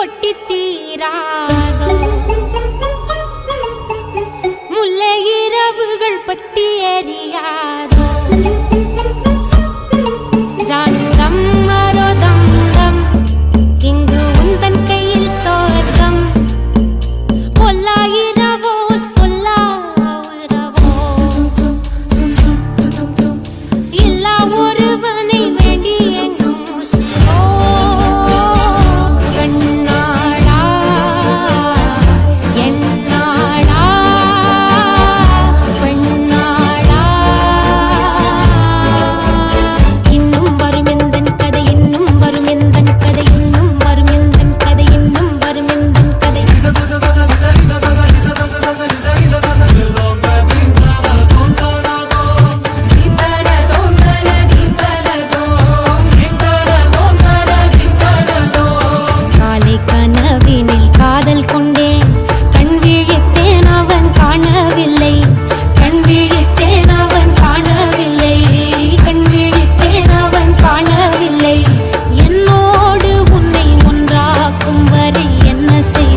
கொட்டி தீராதோ முல்லை இரவுகள் பத்தி எரியாதோ ஜானுதம் மரோதம் தம் இங்கு உந்தன் கையில் சோர்க்கம் பொல்லாயிரவோ சொல்லாயிரவோ இல்லா ஒருவனை வேண்டி எங்கும் உசிரோ கண்ணாடா என்னாடா பெண்ணாடா இன்னும் வரும் எந்தன் கதை இன்னும் வரும் எந்தன் கதை இன்னும் வரும் எந்தன் கதை இன்னும் வரும் எந்தன் கதை காலை கனவினில் காதல் கொண்டேன் கண் விழித்தேன் அவன் காணவில்லை கண் விழித்தேன் அவன் காணவில்லை கண் விழித்தேன் அவன் காணவில்லை என்னோடு உன்னை ஒன்றாக்கும் வரை என்ன செய்